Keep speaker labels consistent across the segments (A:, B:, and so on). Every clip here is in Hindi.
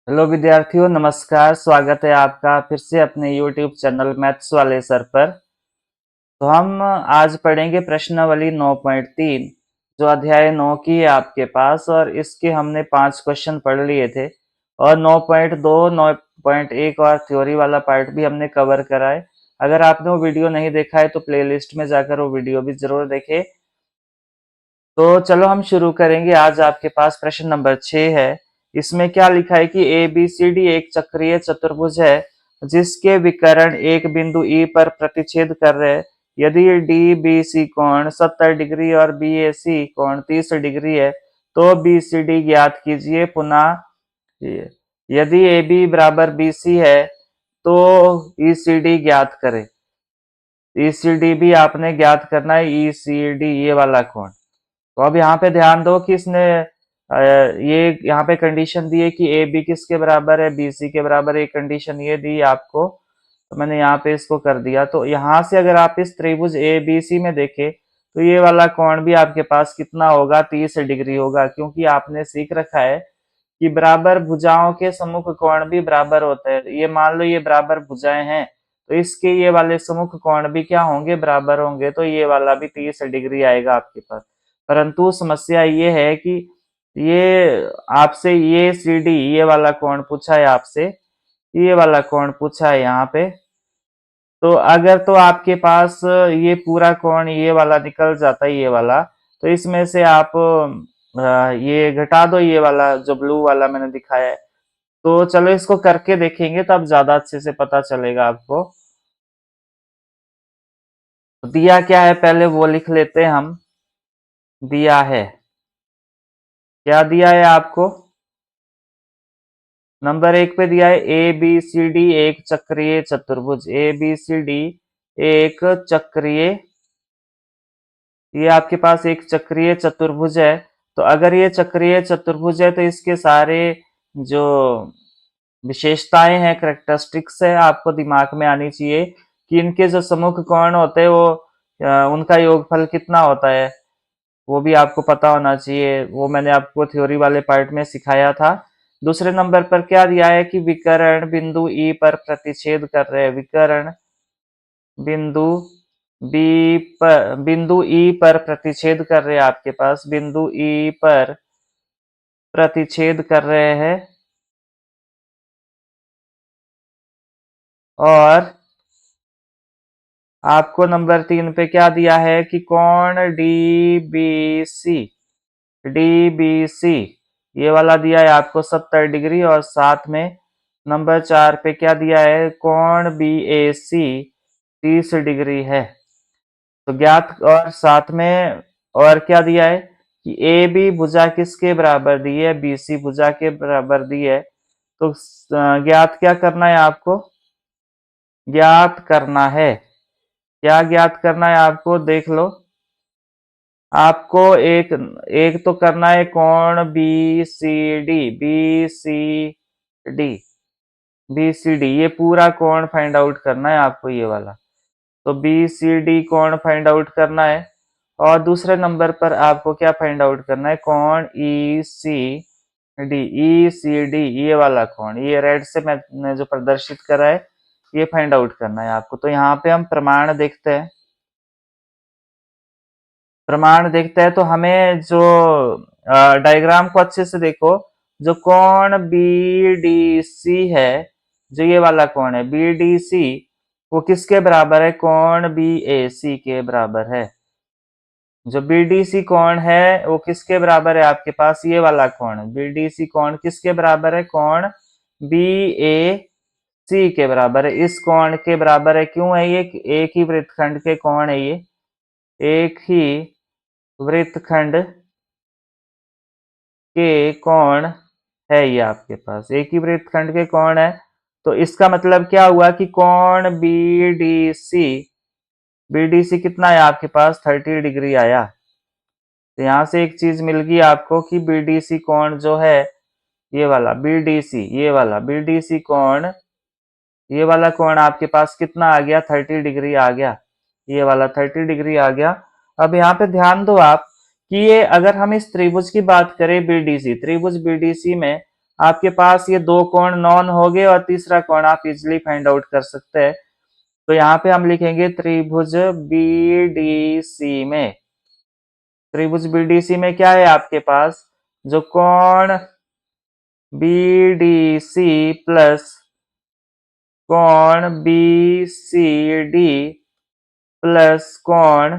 A: हेलो विद्यार्थियों, नमस्कार। स्वागत है आपका फिर से अपने YouTube चैनल मैथ्स वाले सर पर। तो हम आज पढ़ेंगे प्रश्नावली 9.3 जो अध्याय 9 की है आपके पास, और इसके हमने 5 क्वेश्चन पढ़ लिए थे। और 9.2, 9.1 और थ्योरी वाला पार्ट भी हमने कवर करा है। अगर आपने वो वीडियो नहीं देखा है तो प्लेलिस्ट में जाकर वो वीडियो भी जरूर देखें। तो चलो हम शुरू करेंगे। आज आपके पास प्रश्न नंबर 6 है। इसमें क्या लिखा है कि ए बी सी डी एक चक्रीय चतुर्भुज है जिसके विकर्ण एक बिंदु ई पर प्रतिच्छेद कर रहे हैं। यदि डी बी सी कोण 70 डिग्री और बी ए सी कोण 30 डिग्री है तो बी सी डी ज्ञात कीजिए। पुनः यदि ए बी बराबर बी सी है तो ई सी डी ज्ञात करें। ई सी डी भी आपने ज्ञात करना है। ई सी डी ये वाला कोण। तो अब यहाँ पे ध्यान दो कि इसने ये यहाँ पे कंडीशन दी है कि ए बी किसके बराबर है, बी सी के बराबर है। कंडीशन ये दी आपको, तो मैंने यहाँ पे इसको कर दिया। तो यहाँ से अगर आप इस त्रिभुज ए बी सी में देखें तो ये वाला कोण भी आपके पास कितना होगा, 30 डिग्री होगा। क्योंकि आपने सीख रखा है कि बराबर भुजाओं के सम्मुख कोण भी बराबर होते हैं। ये मान लो ये बराबर भुजाएं हैं तो इसके ये वाले सम्मुख कोण भी क्या होंगे, बराबर होंगे। तो ये वाला भी 30 डिग्री आएगा आपके पास। परंतु समस्या ये है कि ये आपसे ये सी डी ये वाला कोण पूछा है, आपसे ये वाला कोण पूछा है यहाँ पे। तो अगर तो आपके पास ये पूरा कोण ये वाला निकल जाता है, ये वाला, तो इसमें से आप ये घटा दो, ये वाला जो ब्लू वाला मैंने दिखाया है। तो चलो इसको करके देखेंगे तब ज्यादा अच्छे से पता चलेगा आपको। तो दिया क्या है पहले वो लिख लेते हैं हम। दिया है, क्या दिया है आपको? नंबर 1 पे दिया है ए बी सी डी एक चक्रीय चतुर्भुज। ए बी सी डी एक चक्रीय, ये आपके पास एक चक्रीय चतुर्भुज है। तो अगर ये चक्रीय चतुर्भुज है तो इसके सारे जो विशेषताएं हैं, करेक्टरिस्टिक्स है, आपको दिमाग में आनी चाहिए कि इनके जो सम्मुख कोण होते हैं वो उनका योगफल कितना होता है, वो भी आपको पता होना चाहिए। वो मैंने आपको थ्योरी वाले पार्ट में सिखाया था। दूसरे नंबर पर क्या दिया है कि विकर्ण बिंदु ई पर प्रतिच्छेद कर रहे हैं। विकर्ण बिंदु बी पर, बिंदु ई पर प्रतिच्छेद कर रहे हैं आपके पास, बिंदु ई पर प्रतिच्छेद कर रहे हैं। और आपको नंबर 3 पे क्या दिया है कि कोण D B C, D B C ये वाला दिया है आपको 70 डिग्री। और साथ में नंबर 4 पे क्या दिया है, कोण बी ए सी 30 डिग्री है। तो ज्ञात, और साथ में और क्या दिया है कि ए बी भुजा किसके बराबर दी है, बी सी भुजा के बराबर दी है। तो ज्ञात क्या करना है आपको, ज्ञात करना है। क्या ज्ञात करना है आपको, देख लो। आपको एक एक तो करना है कोण B C D, B C D, B C D ये पूरा कोण फाइंड आउट करना है आपको, ये वाला। तो बी सी डी कोण फाइंड आउट करना है। और दूसरे नंबर पर आपको क्या फाइंड आउट करना है, कोण ई सी डी, ई सी डी ये वाला कोण, ये रेड से मैंने जो प्रदर्शित करा है ये फाइंड आउट करना है आपको। तो यहाँ पे हम प्रमाण देखते हैं। प्रमाण देखते हैं तो हमें जो डायग्राम को अच्छे से देखो, जो कोण बी डी सी है, जो ये वाला कोण है बी डी सी, वो किसके बराबर है, कोण बी ए सी के बराबर है। जो बीडीसी कोण है वो किसके बराबर है आपके पास, ये वाला कोण बीडीसी कोण किसके बराबर है, कोण बी ए सी के बराबर है। इस कोण के बराबर है। क्यों है ये, एक ही वृत्तखंड के कोण है ये, एक ही वृत्तखंड के कोण है ये आपके पास, एक ही वृत्तखंड के कोण है। तो इसका मतलब क्या हुआ कि कोण बीडीसी, बीडीसी कितना है आपके पास, 30 डिग्री आया। तो यहाँ से एक चीज मिल गई आपको कि बीडीसी कोण जो है, ये वाला बीडीसी, ये वाला बीडीसी कोण, ये वाला कोण आपके पास कितना आ गया, 30 डिग्री आ गया। ये वाला 30 डिग्री आ गया। अब यहाँ पे ध्यान दो आप कि ये अगर हम इस त्रिभुज की बात करें बीडीसी, त्रिभुज बीडीसी में आपके पास ये दो कोण नॉन हो गए और तीसरा कोण आप इजिली फाइंड आउट कर सकते हैं। तो यहाँ पे हम लिखेंगे त्रिभुज बीडीसी में, त्रिभुज बीडीसी में क्या है आपके पास, जो कोण बीडीसी प्लस कोण बीसीडी प्लस कोण,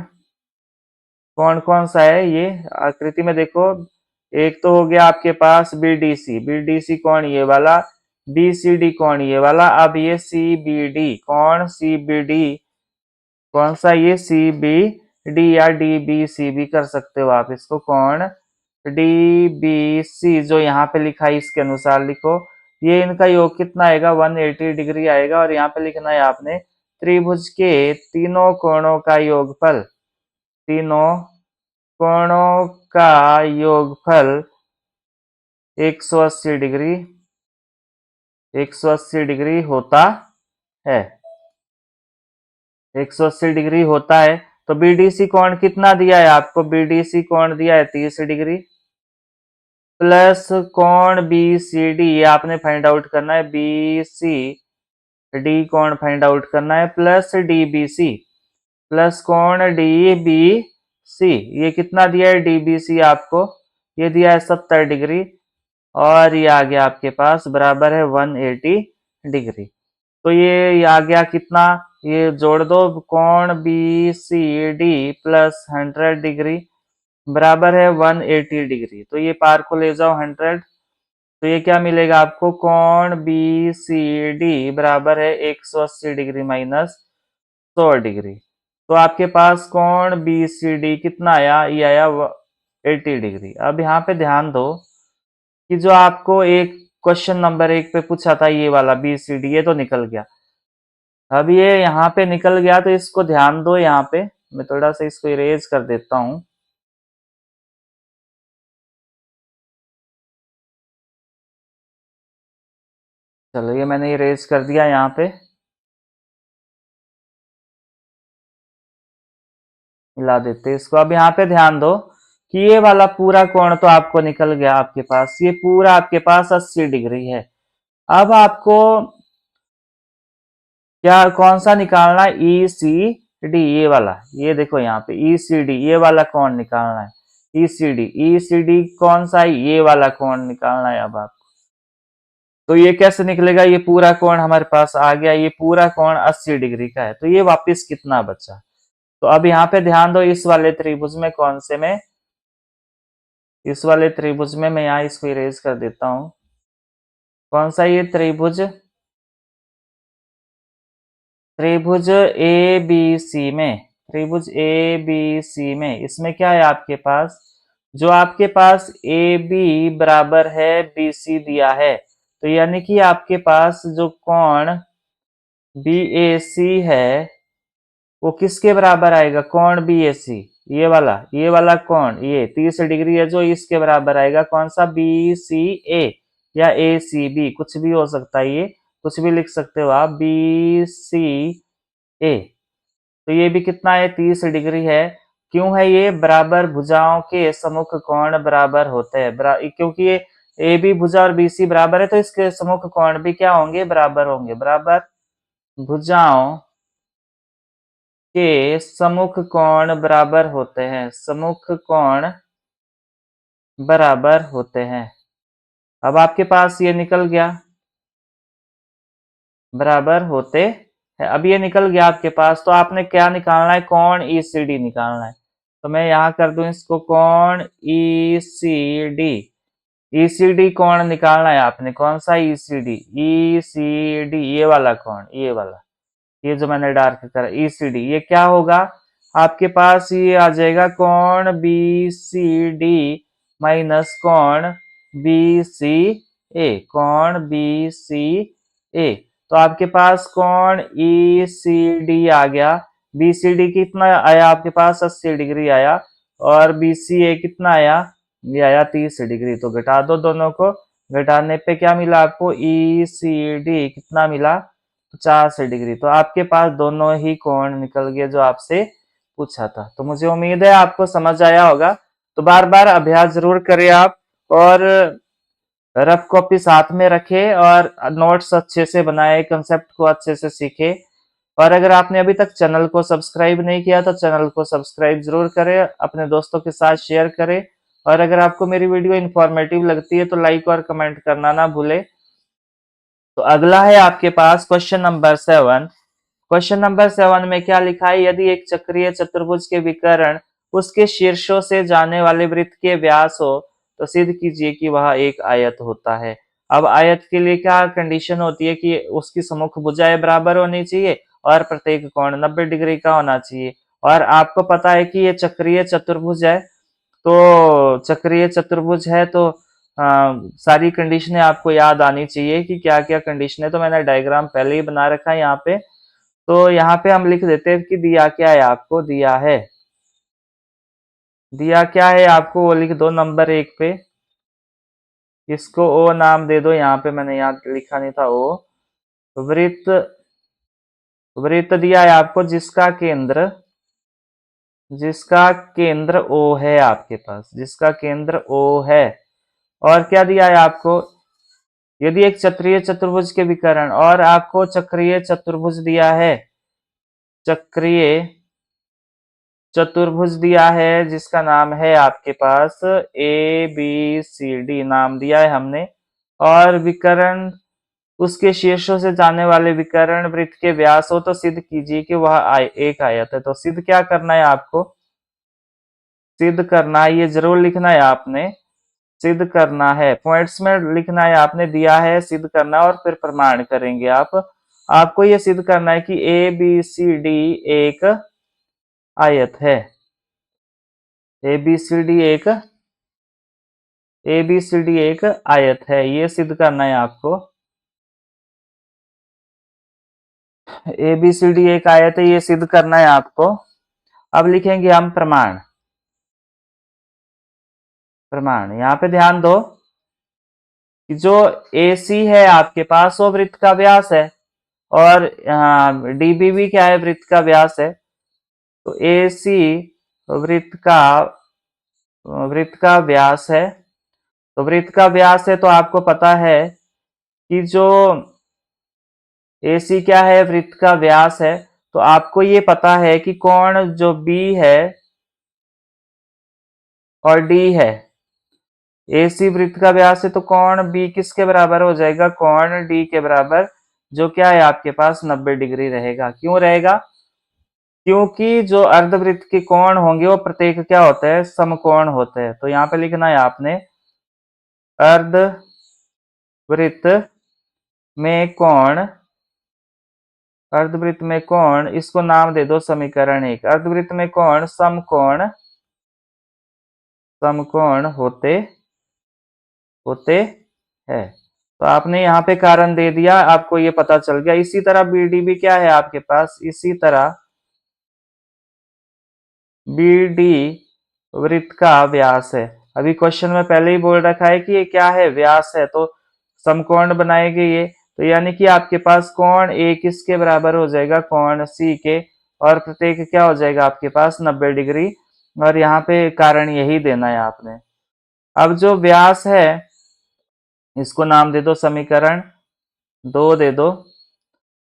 A: कौन कौन सा है ये आकृति में देखो, एक तो हो गया आपके पास बीडीसी, बीडीसी कौन ये वाला, बीसीडी कौन ये वाला, अब ये सीबीडी, कौन सीबीडी कौन सा, ये सीबीडी या डीबीसी भी कर सकते हो आप इसको, कौन डीबीसी जो यहाँ पे लिखा है इसके अनुसार लिखो। ये इनका योग कितना आएगा, 180 डिग्री आएगा, और यहाँ पे लिखना है आपने त्रिभुज के तीनों कोणों का योगफल, तीनों कोणों का योगफल 180 डिग्री, 180 डिग्री होता है, 180 डिग्री होता है। तो बीडीसी कोण कितना दिया है आपको, बीडीसी कोण दिया है 30 डिग्री, प्लस कोण बीसीडी ये आपने फाइंड आउट करना है, बीसीडी कोण फाइंड आउट करना है, प्लस डीबीसी, प्लस कोण डीबीसी ये कितना दिया है डीबीसी आपको, ये दिया है 70 डिग्री, और ये आ गया आपके पास बराबर है 180 डिग्री। तो ये आ गया कितना, ये जोड़ दो, कोण बीसीडी प्लस 100 डिग्री बराबर है 180 डिग्री, तो ये पार को ले जाओ 100, तो ये क्या मिलेगा आपको, कोण बीसीडी बराबर है 180 डिग्री माइनस 100 डिग्री। तो आपके पास कोण बीसीडी कितना आया, ये आया 80 डिग्री। अब यहाँ पे ध्यान दो कि जो आपको एक क्वेश्चन नंबर 1 पे पूछा था ये वाला बीसीडी, ये तो निकल गया। अब ये यहाँ पे निकल गया तो इसको ध्यान दो, यहाँ पे मैं थोड़ा सा इसको इरेज कर देता हूं। चलो ये मैंने इरेज कर दिया यहाँ पे, मिला देते इसको। अब यहाँ पे ध्यान दो कि ये वाला पूरा कोण तो आपको निकल गया आपके पास, ये पूरा आपके पास 80 डिग्री है। अब आपको क्या कौन सा निकालना है, ई सी डी ये वाला, ये देखो यहाँ पे ई सी डी ये वाला कोण निकालना है, ई सी डी कौन सा है, ये वाला कोण निकालना है अब आपको। तो ये कैसे निकलेगा, ये पूरा कोण हमारे पास आ गया, ये पूरा कोण 80 डिग्री का है, तो ये वापस कितना बचा। तो अब यहाँ पे ध्यान दो, इस वाले त्रिभुज में कौन से में, इस वाले त्रिभुज में मैं यहाँ इसको इरेज कर देता हूं, कौन सा ये त्रिभुज, त्रिभुज ए बी सी में, त्रिभुज ए बी सी में इसमें क्या है आपके पास, जो आपके पास ए बी बराबर है बी सी दिया है, तो यानी कि आपके पास जो कोण बी ए सी है वो किसके बराबर आएगा, कोण बी ए सी ये वाला कोण, ये 30 डिग्री है जो इसके बराबर आएगा, कौन सा, बी सी ए या ए सी बी कुछ भी हो सकता है, ये कुछ भी लिख सकते हो आप, बी सी ए। तो ये भी कितना है, 30 डिग्री है। क्यों है ये, बराबर भुजाओं के सम्मुख कोण बराबर होते हैं, क्योंकि ये ए बी भुजा और बी सी बराबर है तो इसके सम्मुख कोण भी क्या होंगे, बराबर होंगे, बराबर भुजाओं के सम्मुख कोण बराबर होते हैं, सम्मुख कोण बराबर होते हैं। अब आपके पास ये निकल गया, बराबर होते हैं, अब ये निकल गया आपके पास, तो आपने क्या निकालना है, कोण ईसीडी निकालना है। तो मैं यहाँ कर दूं इसको, कोण ईसीडी, ईसीडी कोण निकालना है आपने, कौन सा ईसीडी, ईसीडी ये वाला कोण, ये वाला, ये जो मैंने डार्क करा ईसीडी, ये क्या होगा आपके पास, ये आ जाएगा कोण बीसीडी माइनस कोण बीसीए, कोण बीसीए। तो आपके पास कोण ईसीडी आ गया, बीसीडी कितना आया आपके पास, 80 डिग्री आया, और बीसीए कितना आया, ये आया 30 डिग्री। तो घटा दो दोनों को, घटाने पे क्या मिला आपको, ईसीडी कितना मिला, 50 डिग्री। तो आपके पास दोनों ही कोण निकल गए जो आपसे पूछा था। तो मुझे उम्मीद है आपको समझ आया होगा। तो बार बार अभ्यास जरूर करें आप, और रफ कॉपी साथ में रखे और नोट्स अच्छे से बनाए, कंसेप्ट को अच्छे से सीखे। और अगर आपने अभी तक चैनल को सब्सक्राइब नहीं किया तो चैनल को सब्सक्राइब जरूर करें, अपने दोस्तों के साथ शेयर करें। और अगर आपको मेरी वीडियो इन्फॉर्मेटिव लगती है तो लाइक और कमेंट करना ना भूले। तो अगला है आपके पास क्वेश्चन नंबर 7। क्वेश्चन नंबर 7 में क्या लिखा है, यदि एक चक्रीय चतुर्भुज के विकर्ण उसके शीर्षों से जाने वाले वृत्त के व्यास हो तो सिद्ध कीजिए कि वह एक आयत होता है। अब आयत के लिए क्या कंडीशन होती है कि उसकी सम्मुख भुजाएं बराबर होनी चाहिए और प्रत्येक कोण 90 डिग्री का होना चाहिए। और आपको पता है कि ये चक्रीय चतुर्भुज है, तो चक्रीय चतुर्भुज है तो सारी कंडीशनें आपको याद आनी चाहिए कि क्या क्या कंडीशन है। तो मैंने डायग्राम पहले ही बना रखा है यहाँ पे। तो यहाँ पे हम लिख देते हैं कि दिया क्या है, आपको दिया क्या है आपको, वो लिख दो नंबर 1 पे। इसको ओ नाम दे दो, यहाँ पे मैंने यहाँ लिखा नहीं था ओ। वृत्त, वृत्त दिया है आपको जिसका केंद्र ओ है आपके पास, जिसका केंद्र ओ है। और क्या दिया है आपको, यदि एक चक्रीय चतुर्भुज के विकर्ण, और आपको चक्रीय चतुर्भुज दिया है, चक्रीय चतुर्भुज दिया है जिसका नाम है आपके पास ABCD नाम दिया है हमने। और विकर्ण उसके शीर्षों से जाने वाले विकर्ण वृत्त के व्यास हो तो सिद्ध कीजिए कि वह एक आयत है। तो सिद्ध क्या करना है आपको, सिद्ध करना है, ये जरूर लिखना है आपने, सिद्ध करना है, पॉइंट्स में लिखना है आपने, दिया है सिद्ध करना और फिर प्रमाण करेंगे आप। आपको ये सिद्ध करना है कि ABCD एक आयत है। ABCD एक आयत है, ये सिद्ध करना है आपको। ABCD एक आयत है, ये सिद्ध करना है आपको। अब लिखेंगे हम प्रमाण। प्रमाण यहाँ पे ध्यान दो कि जो AC है आपके पास वो वृत्त का व्यास है, और DB भी क्या है, वृत्त का व्यास है। तो AC वृत्त का व्यास है। तो वृत्त का व्यास है तो आपको पता है कि जो AC क्या है, वृत्त का व्यास है। तो आपको ये पता है कि कोण जो B है और D है, AC वृत्त का व्यास है तो कोण B किसके बराबर हो जाएगा, कोण D के बराबर, जो क्या है आपके पास 90 डिग्री रहेगा। क्यों रहेगा, क्योंकि जो अर्धवृत्त के कोण होंगे वो प्रत्येक क्या होते हैं, समकोण होते हैं। तो यहाँ पे लिखना है आपने अर्धवृत्त में कोण, अर्धवृत्त में कोण, इसको नाम दे दो समीकरण 1। अर्धवृत्त में कोण समकोण होते होते हैं। तो आपने यहाँ पे कारण दे दिया, आपको ये पता चल गया। इसी तरह BD भी क्या है आपके पास, इसी तरह BD वृत्त का व्यास है। अभी क्वेश्चन में पहले ही बोल रखा है कि ये क्या है, व्यास है, तो समकोण बनाएंगे ये। तो यानी कि आपके पास कोण A किसके बराबर हो जाएगा, कोण C के, और प्रत्येक क्या हो जाएगा आपके पास 90 डिग्री। और यहाँ पे कारण यही देना है आपने। अब जो व्यास है इसको नाम दे दो समीकरण 2 दे दो।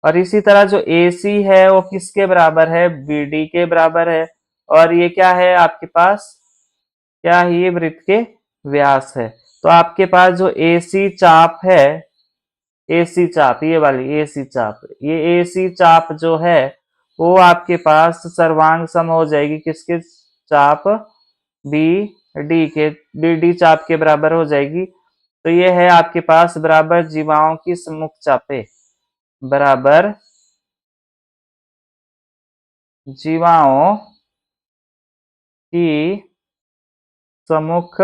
A: और इसी तरह जो AC है वो किसके बराबर है, BD के बराबर है। और ये क्या है आपके पास, क्या है ये, वृत्त के व्यास है। तो आपके पास जो AC चाप है, AC चाप, ये वाली AC चाप, ये AC चाप जो है वो आपके पास सर्वांग सम हो जाएगी किसके, चाप BD के, BD चाप के बराबर हो जाएगी। तो ये है आपके पास बराबर जीवाओं की सम्मुख चापे, बराबर जीवाओं की सम्मुख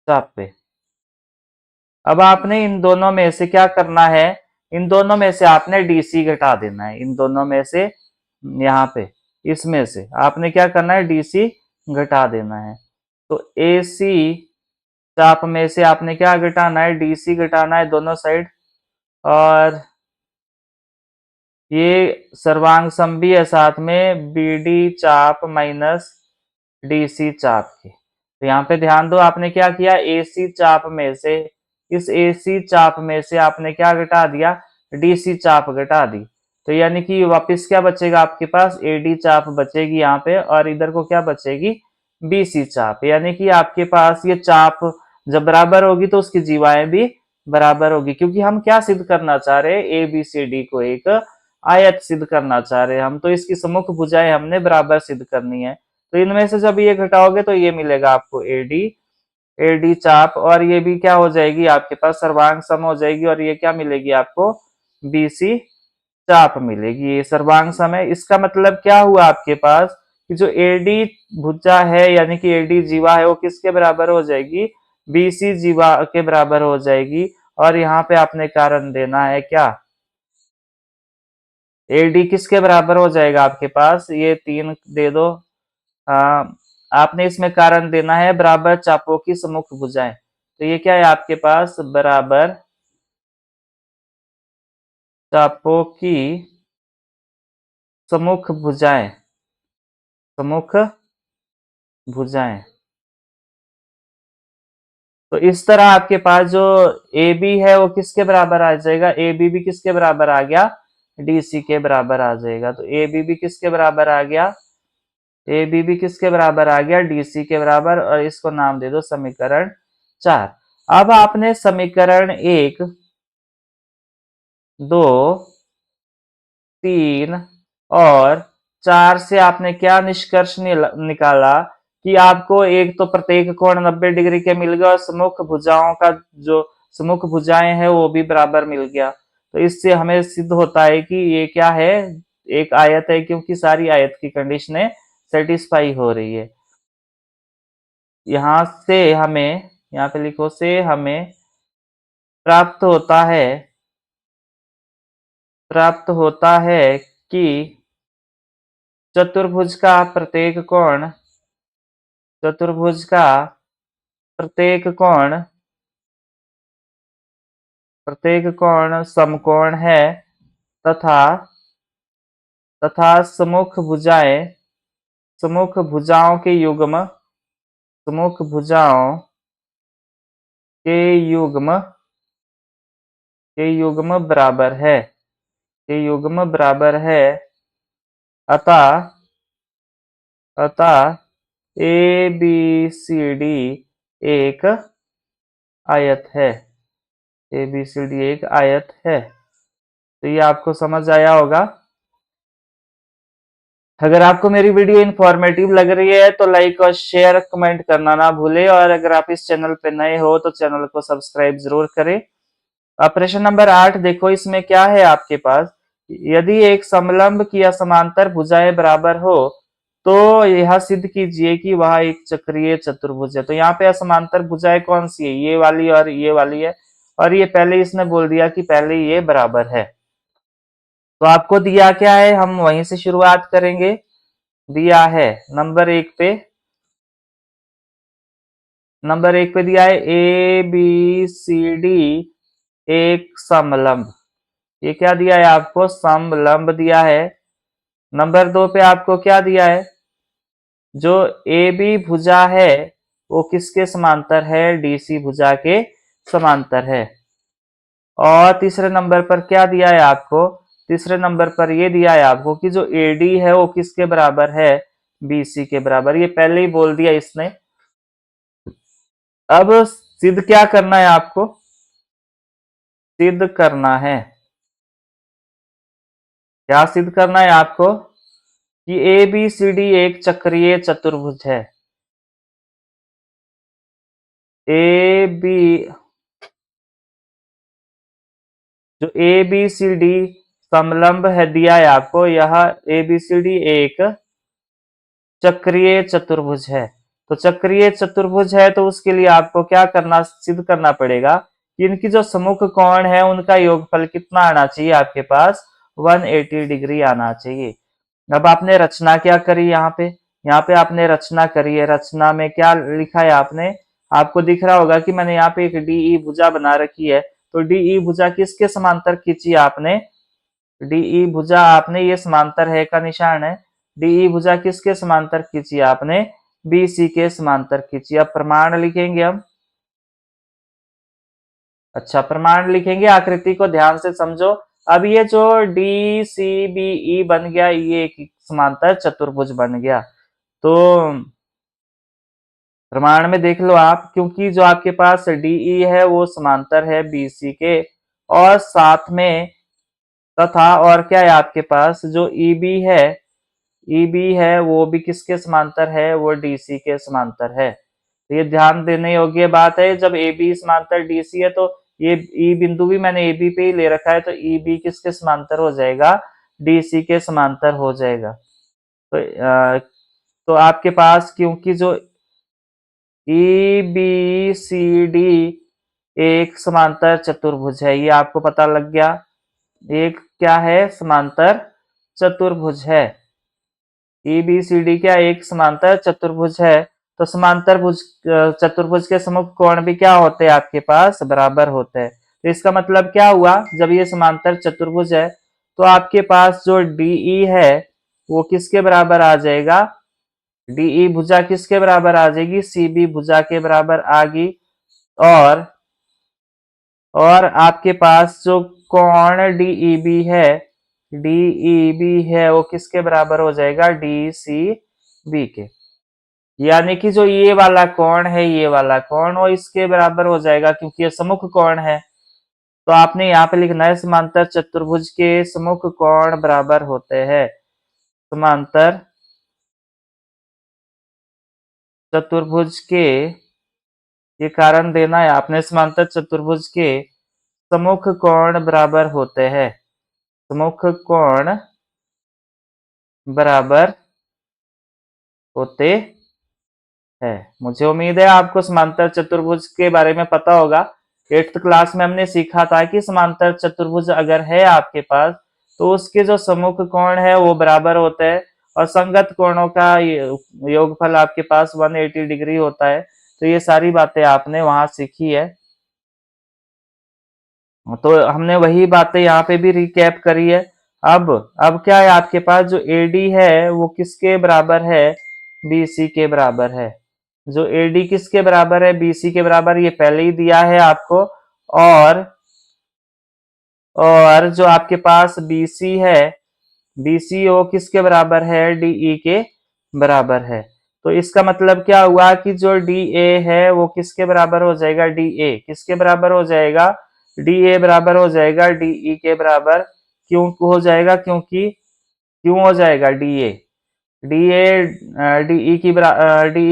A: चापे। अब आपने इन दोनों में से क्या करना है, इन दोनों में से आपने DC घटा देना है, इन दोनों में से, यहाँ पे इसमें से आपने क्या करना है, DC घटा देना है। तो AC चाप में से आपने क्या घटाना है, DC घटाना है दोनों साइड। और ये सर्वांग सम भी है साथ में, BD चाप माइनस DC चाप के। तो यहाँ पे ध्यान दो, आपने क्या किया, AC चाप में से, इस AC चाप में से आपने क्या घटा दिया, DC चाप घटा दी। तो यानी कि वापस क्या बचेगा आपके पास, AD चाप बचेगी यहाँ पे, और इधर को क्या बचेगी, BC चाप। यानी कि आपके पास ये चाप जब बराबर होगी तो उसकी जीवाएं भी बराबर होगी, क्योंकि हम क्या सिद्ध करना चाह रहे हैं, ABCD को एक आयत सिद्ध करना चाह रहे हैं हम, तो इसकी सम्मुख भुजाएं हमने बराबर सिद्ध करनी है। तो इनमें से जब ये घटाओगे तो ये मिलेगा आपको AD चाप, और ये भी क्या हो जाएगी आपके पास, सर्वांग सम हो जाएगी, और ये क्या मिलेगी आपको, BC चाप मिलेगी। ये सर्वांग सम है। इसका मतलब क्या हुआ आपके पास कि जो AD भुजा है यानी कि AD जीवा है वो किसके बराबर हो जाएगी, BC जीवा के बराबर हो जाएगी। और यहाँ पे आपने कारण देना है क्या, AD किसके बराबर हो जाएगा आपके पास, ये 3 दे दो। आपने इसमें कारण देना है बराबर चापों की सम्मुख भुजाएं। तो ये क्या है आपके पास, बराबर चापों की सम्मुख भुजाएं, सम्मुख भुजाएं। तो इस तरह आपके पास जो AB है वो किसके बराबर आ जाएगा, AB भी किसके बराबर आ गया, DC के बराबर आ जाएगा। तो AB भी किसके बराबर आ गया, AB भी किसके बराबर आ गया, DC के बराबर, और इसको नाम दे दो समीकरण 4। अब आपने समीकरण 1, 2, 3 और 4 से आपने क्या निष्कर्ष निकाला कि आपको एक तो प्रत्येक कोण 90 डिग्री के मिल गया, और सम्मुख भुजाओं का जो सम्मुख भुजाएं हैं वो भी बराबर मिल गया। तो इससे हमें सिद्ध होता है कि ये क्या है, एक आयत है, क्योंकि सारी आयत की कंडीशनें सेटिस्फाई हो रही है। यहां से हमें, यहाँ पे लिखो, से हमें प्राप्त होता है, प्राप्त होता है कि चतुर्भुज का प्रत्येक कोण, चतुर्भुज का प्रत्येक कोण, प्रत्येक कोण समकोण है, तथा तथा सम्मुख भुजाएं, सम्मुख भुजाओं के युग्म, सम्मुख भुजाओं के युग्म, के युग्म बराबर है, के युग्म बराबर है। अतः अतः ABCD एक आयत है, ABCD एक आयत है। तो ये आपको समझ आया होगा। अगर आपको मेरी वीडियो इन्फॉर्मेटिव लग रही है तो लाइक और शेयर कमेंट करना ना भूले, और अगर आप इस चैनल पे नए हो तो चैनल को सब्सक्राइब जरूर करें। प्रश्न नंबर 8 देखो, इसमें क्या है आपके पास, यदि एक समलंब की या समांतर भुजाएं बराबर हो तो यह सिद्ध कीजिए कि वह एक चक्रीय चतुर्भुज है। तो यहाँ पे असमांतर भुजाएं कौन सी है, ये वाली और ये वाली है, और ये पहले इसने बोल दिया कि पहले ये बराबर है। तो आपको दिया क्या है, हम वहीं से शुरुआत करेंगे। दिया है नंबर 1 पे, नंबर 1 पे दिया है ABCD एक समलंब। ये क्या दिया है आपको, समलंब दिया है। नंबर 2 पे आपको क्या दिया है, जो AB भुजा है वो किसके समांतर है, DC भुजा के समांतर है। और तीसरे नंबर पर क्या दिया है आपको, तीसरे नंबर पर ये दिया है आपको कि जो AD है वो किसके बराबर है, BC के बराबर। ये पहले ही बोल दिया इसने। अब सिद्ध क्या करना है आपको, सिद्ध करना है, क्या सिद्ध करना है आपको, कि ABCD एक चक्रीय चतुर्भुज है। AB जो ABCD समलंब है दिया है आपको, यह ABCD एक चक्रीय चतुर्भुज है। तो चक्रीय चतुर्भुज है तो उसके लिए आपको क्या करना, सिद्ध करना पड़ेगा कि इनकी जो सम्मुख कोण है उनका योगफल कितना आना चाहिए आपके पास, 180 डिग्री आना चाहिए। अब आपने रचना क्या करी, यहाँ पे आपने रचना करी है। रचना में क्या लिखा है आपने, आपको दिख रहा होगा कि मैंने यहाँ पे एक डीई भुजा बना रखी है। तो डीई भुजा किसके समांतर खींची आपने, डीई भुजा आपने, ये समांतर है का निशान है, डीई भुजा किसके समांतर खींची आपने, BC के समांतर खींचिए। अब प्रमाण लिखेंगे हम। अच्छा, प्रमाण लिखेंगे, आकृति को ध्यान से समझो। अब ये जो DCBE बन गया, ये एक समांतर चतुर्भुज बन गया। तो प्रमाण में देख लो आप, क्योंकि जो आपके पास DE है वो समांतर है BC के, और साथ में तथा और क्या है आपके पास जो EB है वो भी किसके समांतर है, वो DC के समांतर है। तो ये ध्यान देने योग्य बात है, जब AB समांतर DC है तो ये E बिंदु भी मैंने AB पे ही ले रखा है, तो EB किसके समांतर हो जाएगा, DC के समांतर हो जाएगा। तो आपके पास क्योंकि जो EBCD एक समांतर चतुर्भुज है, ये आपको पता लग गया। एक क्या है, समांतर चतुर्भुज है। EBCD क्या एक समांतर चतुर्भुज है। तो समांतर चतुर्भुज के सम्मुख कोण भी क्या होते हैं आपके पास, बराबर होते हैं। तो इसका मतलब क्या हुआ, जब ये समांतर चतुर्भुज है तो आपके पास जो DE है वो किसके बराबर आ जाएगा, DE भुजा किसके बराबर आ जाएगी, CB भुजा के बराबर आ गई। और आपके पास जो कोण DEB है, वो किसके बराबर हो जाएगा, DCB के। यानी कि जो ये वाला कोण है, ये वाला कोण वो इसके बराबर हो जाएगा, क्योंकि ये सम्मुख कोण है। तो आपने यहाँ पे लिखना है समांतर चतुर्भुज के सम्मुख कोण बराबर होते हैं। समांतर चतुर्भुज के, ये कारण देना है आपने, समांतर चतुर्भुज के सम्मुख कोण बराबर होते हैं। सम्मुख कोण बराबर होते है। मुझे उम्मीद है आपको समांतर चतुर्भुज के बारे में पता होगा। 8th क्लास में हमने सीखा था कि समांतर चतुर्भुज अगर है आपके पास तो उसके जो सम्मुख कोण है वो बराबर होते हैं, और संगत कोणों का योगफल आपके पास 180 डिग्री होता है। तो ये सारी बातें आपने वहां सीखी है। तो हमने वही बातें यहाँ पे भी रिकैप करी है। अब क्या है आपके पास, जो AD है वो किसके बराबर है, BC के बराबर है। जो AD किसके बराबर है, BC के बराबर, ये पहले ही दिया है आपको। और जो आपके पास BC है, BC वो किसके बराबर है, DE के बराबर है। तो इसका मतलब क्या हुआ कि जो DA है वो किसके बराबर हो जाएगा, DA किसके बराबर हो जाएगा, DA बराबर हो जाएगा DE के बराबर। क्यों हो जाएगा, क्यों हो जाएगा DA DE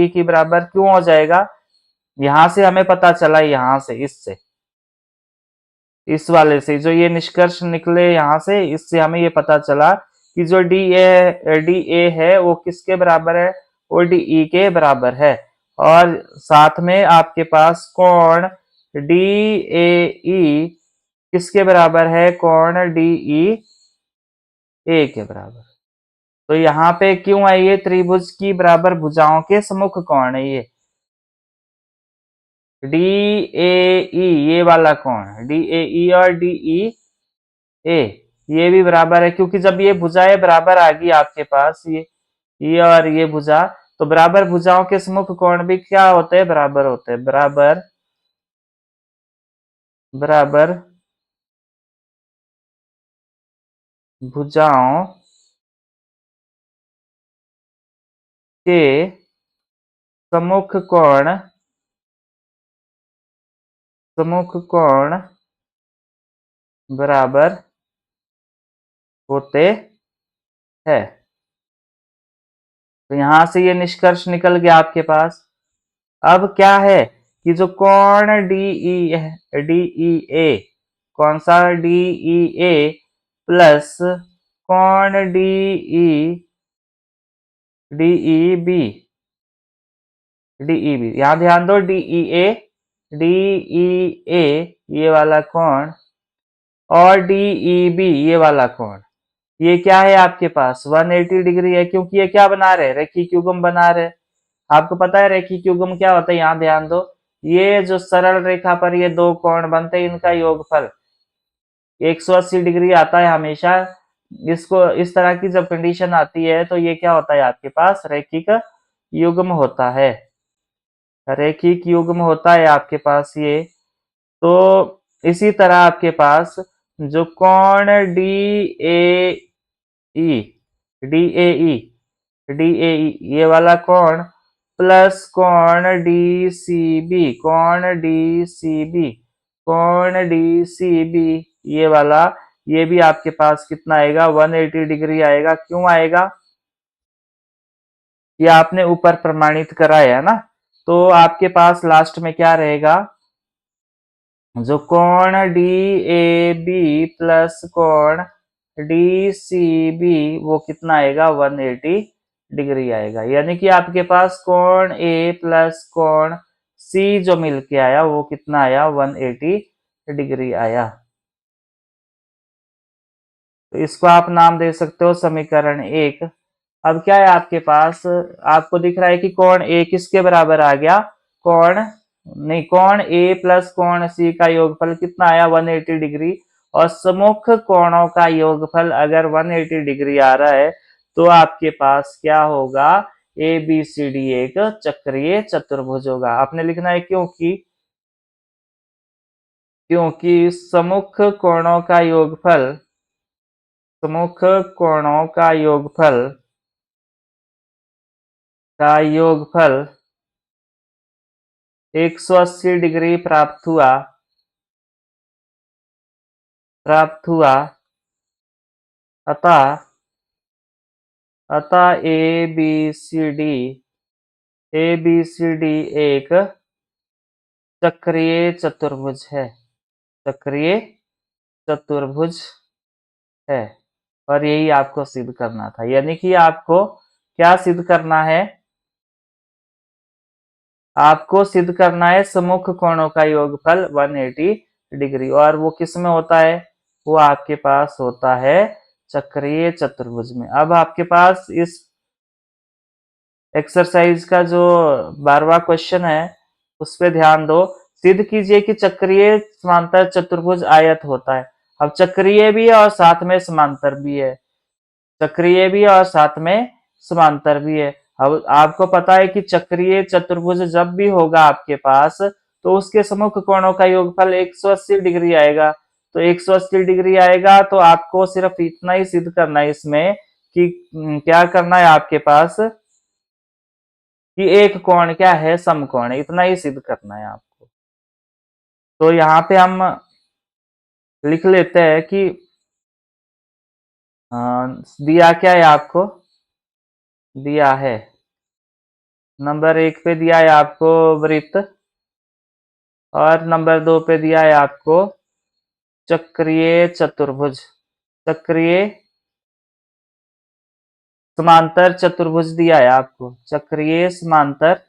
A: की बराबर क्यों हो जाएगा, यहां से हमें पता चला, यहां से इस वाले से जो ये निष्कर्ष निकले यहां से, इससे हमें ये पता चला कि जो DA है वो किसके बराबर है, वो DE के बराबर है। और साथ में आपके पास कोण DAE किसके बराबर है, कोण DEA के बराबर। तो यहाँ पे क्यों है, ये त्रिभुज की बराबर भुजाओं के सम्मुख कोण है। ये DAE ये वाला कोण, DAE और DEA ये भी बराबर है, क्योंकि जब ये भुजाएं बराबर आ गई आपके पास, ये और ये भुजा, तो बराबर भुजाओं के सम्मुख कोण भी क्या होते हैं, बराबर होते हैं। बराबर भुजाओं के सम्मुख कोण बराबर होते हैं। तो यहां से ये निष्कर्ष निकल गया आपके पास। अब क्या है कि जो कोण DEA, कौन सा DEA प्लस कोण DEB, यहां ध्यान दो, DEA ये वाला कोण और DEB ये वाला कोण, ये क्या है आपके पास 180 डिग्री है, क्योंकि ये क्या बना रहे, रेखिक युग्म बना रहे। आपको पता है रेखिक युग्म क्या होता है, यहाँ ध्यान दो, ये जो सरल रेखा पर ये दो कोण बनते हैं, इनका योगफल 180 डिग्री आता है हमेशा। इसको इस तरह की जब कंडीशन आती है तो ये क्या होता है आपके पास, रेखिक युग्म होता है, रैखिक युग्म होता है आपके पास ये। तो इसी तरह आपके पास जो कोण ई डी ए ई ये वाला कोण प्लस कोण डी सी बी ये वाला, ये भी आपके पास कितना आएगा 180 डिग्री आएगा। क्यों आएगा? ये आपने ऊपर प्रमाणित कराया है ना। तो आपके पास लास्ट में क्या रहेगा, जो कोण डी ए बी प्लस कोण डी सी बी वो कितना आएगा 180 डिग्री आएगा। यानी कि आपके पास कोण ए प्लस कोण सी जो मिलके आया वो कितना आया 180 डिग्री आया। तो इसको आप नाम दे सकते हो समीकरण 1। अब क्या है आपके पास, आपको दिख रहा है कि कोण ए किसके बराबर आ गया, कोण ए प्लस कोण सी का योगफल कितना आया 180 डिग्री। और सम्मुख कोणों का योगफल अगर 180 डिग्री आ रहा है तो आपके पास क्या होगा, ए बी सी डी एक चक्रीय चतुर्भुज होगा। आपने लिखना है क्योंकि सम्मुख कोणों का योगफल 180 डिग्री प्राप्त हुआ अतः ए बी सी डी एक चक्रीय चतुर्भुज है। और यही आपको सिद्ध करना था। यानी कि आपको क्या सिद्ध करना है, आपको सिद्ध करना है सम्मुख कोणों का योगफल 180 डिग्री। और वो किस में होता है, वो आपके पास होता है चक्रीय चतुर्भुज में। अब आपके पास इस एक्सरसाइज का जो 12वां क्वेश्चन है उस पर ध्यान दो। सिद्ध कीजिए कि चक्रीय समांतर चतुर्भुज आयत होता है। अब चक्रीय भी है और साथ में समांतर भी है, चक्रीय भी और साथ में समांतर भी है। अब आपको पता है कि चक्रीय चतुर्भुज जब भी होगा आपके पास तो उसके सम्मुख कोणों का योगफल 180 डिग्री आएगा। तो 180 डिग्री आएगा तो आपको सिर्फ इतना ही सिद्ध करना है इसमें कि क्या करना है आपके पास कि एक कोण क्या है समकोण है, इतना ही सिद्ध करना है आपको। तो यहाँ पे हम लिख लेते हैं कि दिया क्या है आपको, दिया है नंबर 1 पे दिया है आपको वृत्त और नंबर 2 पे दिया है आपको चक्रीय चतुर्भुज, चक्रीय समांतर चतुर्भुज दिया है आपको, चक्रीय समांतर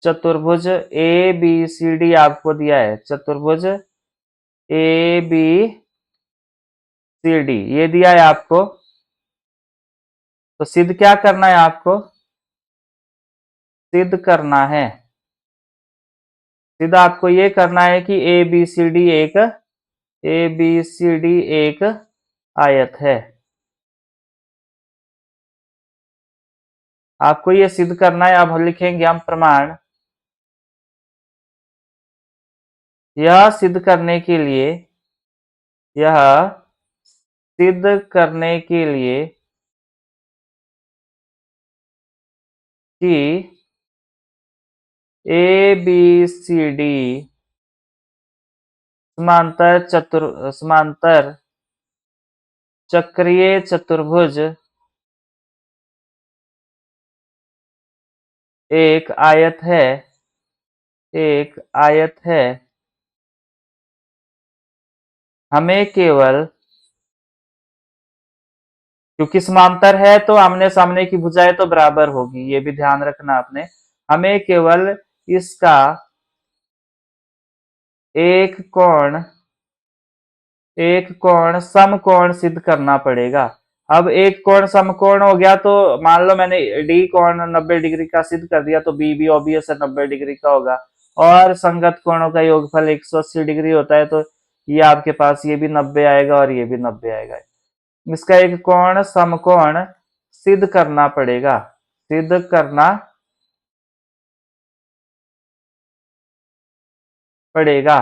A: चतुर्भुज ए बी सी डी आपको दिया है, चतुर्भुज ए बी सी डी ये दिया है आपको। तो सिद्ध क्या करना है आपको, सिद्ध करना है, सिद्ध आपको ये करना है कि ए बी सी डी एक आयत है। आपको ये सिद्ध करना है। अब हम लिखेंगे हम प्रमाण। यह सिद्ध करने के लिए कि ए बी सी डी समांतर चक्रीय चतुर्भुज एक आयत है, हमें केवल, क्योंकि समांतर है तो आमने सामने की भुजाएं तो बराबर होगी, ये भी ध्यान रखना आपने। हमें केवल इसका एक कोण समकोण सिद्ध करना पड़ेगा। अब एक कोण समकोण हो गया तो मान लो मैंने डी कोण 90 डिग्री का सिद्ध कर दिया तो बी भी ऑब्वियस है 90 डिग्री का होगा। और संगत कोणों का योगफल 180 डिग्री होता है तो ये आपके पास ये भी 90 आएगा और ये भी 90 आएगा। इसका एक कोण समकोण सिद्ध करना पड़ेगा। सिद्ध करना पड़ेगा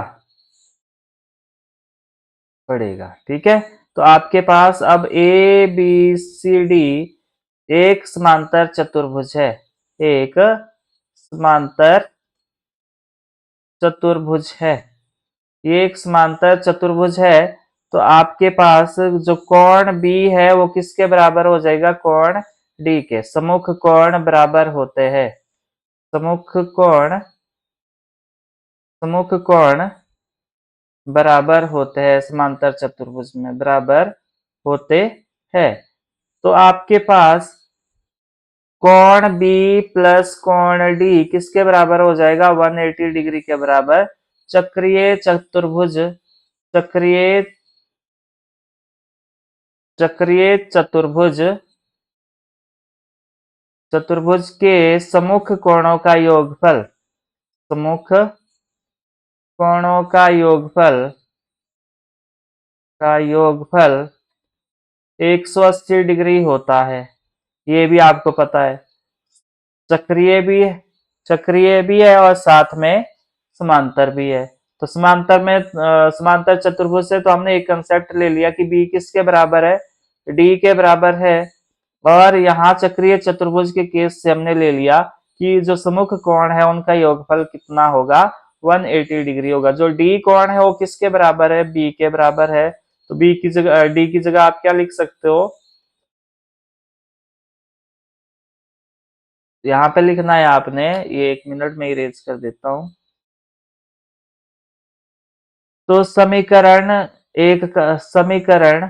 A: पड़ेगा। ठीक है, तो आपके पास अब ए बी सी डी एक समांतर चतुर्भुज है, एक समांतर चतुर्भुज है। ये एक समांतर चतुर्भुज है, तो आपके पास जो कोण बी है वो किसके बराबर हो जाएगा, कोण डी के। सम्मुख कोण बराबर होते हैं, सम्मुख कोण, सम्मुख कोण बराबर होते हैं समांतर चतुर्भुज में, बराबर होते हैं। तो आपके पास कोण बी प्लस कोण डी किसके बराबर हो जाएगा, 180 डिग्री के बराबर। चक्रीय चतुर्भुज, चक्रीय चक्रीय चतुर्भुज, चतुर्भुज के सम्मुख कोणों का योगफल, सम्मुख कोणों का योगफल 180 डिग्री होता है। ये भी आपको पता है, चक्रीय भी है, चक्रीय भी है और साथ में समांतर भी है। तो समांतर में समांतर चतुर्भुज से तो हमने एक कंसेप्ट ले लिया कि बी किसके बराबर है, डी के बराबर है। और यहाँ चक्रीय चतुर्भुज के केस से हमने ले लिया कि जो सम्मुख कोण है उनका योगफल कितना होगा, 180 डिग्री होगा। जो डी कोण है वो किसके बराबर है, बी के बराबर है। तो बी की जगह, डी की जगह आप क्या लिख सकते हो, यहाँ पे लिखना है आपने, ये 1 मिनट में इरेज कर देता हूं। तो समीकरण एक का समीकरण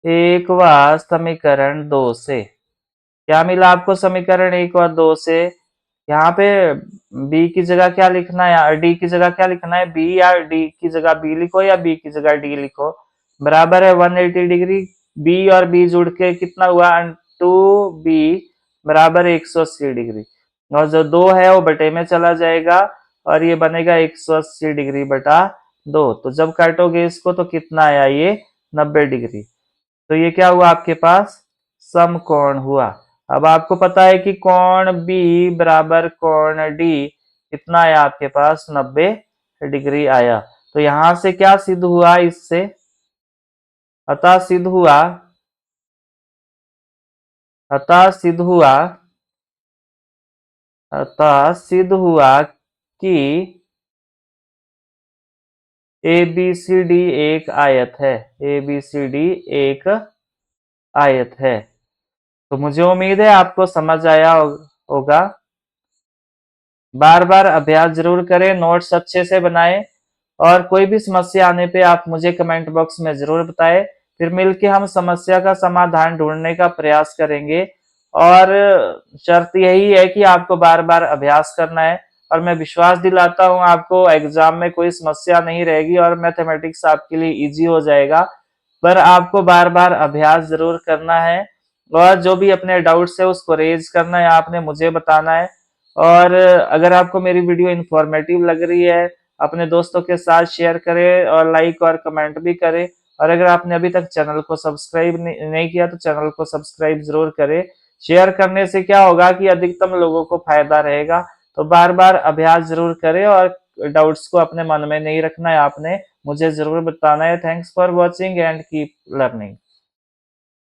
A: एक व समीकरण दो से क्या मिला आपको, समीकरण एक और दो से यहाँ पे बी की जगह क्या लिखना है, या डी की जगह क्या लिखना है, बी, या डी की जगह बी लिखो या बी की जगह डी लिखो, बराबर है 180 डिग्री। बी और बी जुड़ के कितना हुआ, 2b बराबर 180 डिग्री। और जो दो है वो बटे में चला जाएगा और ये बनेगा 180 डिग्री बटा 2। तो जब काटोगे इसको तो कितना आया, ये 90 डिग्री। तो ये क्या हुआ आपके पास, समकोण हुआ। अब आपको पता है कि कोण बी बराबर कोण डी कितना आया आपके पास, 90 डिग्री आया। तो यहां से क्या सिद्ध हुआ, इससे अतः सिद्ध हुआ, अतः सिद्ध हुआ, अतः सिद्ध हुआ कि ए बी सी डी एक आयत है, ए बी सी डी एक आयत है। तो मुझे उम्मीद है आपको समझ आया होगा। बार बार अभ्यास जरूर करें, नोट्स अच्छे से बनाएं और कोई भी समस्या आने पे आप मुझे कमेंट बॉक्स में जरूर बताएं। फिर मिलके हम समस्या का समाधान ढूंढने का प्रयास करेंगे। और शर्त यही है कि आपको बार बार अभ्यास करना है और मैं विश्वास दिलाता हूं आपको एग्जाम में कोई समस्या नहीं रहेगी और मैथमेटिक्स आपके लिए इजी हो जाएगा। पर आपको बार बार अभ्यास जरूर करना है और जो भी अपने डाउट्स है उसको रेज करना है, आपने मुझे बताना है। और अगर आपको मेरी वीडियो इंफॉर्मेटिव लग रही है, अपने दोस्तों के साथ शेयर करें और लाइक और कमेंट भी करें। और अगर आपने अभी तक चैनल को सब्सक्राइब नहीं किया तो चैनल को सब्सक्राइब जरूर करें। शेयर करने से क्या होगा कि अधिकतम लोगों को फायदा रहेगा। तो बार बार अभ्यास जरूर करें और डाउट्स को अपने मन में नहीं रखना है, आपने मुझे जरूर बताना है। Thanks for watching and keep learning.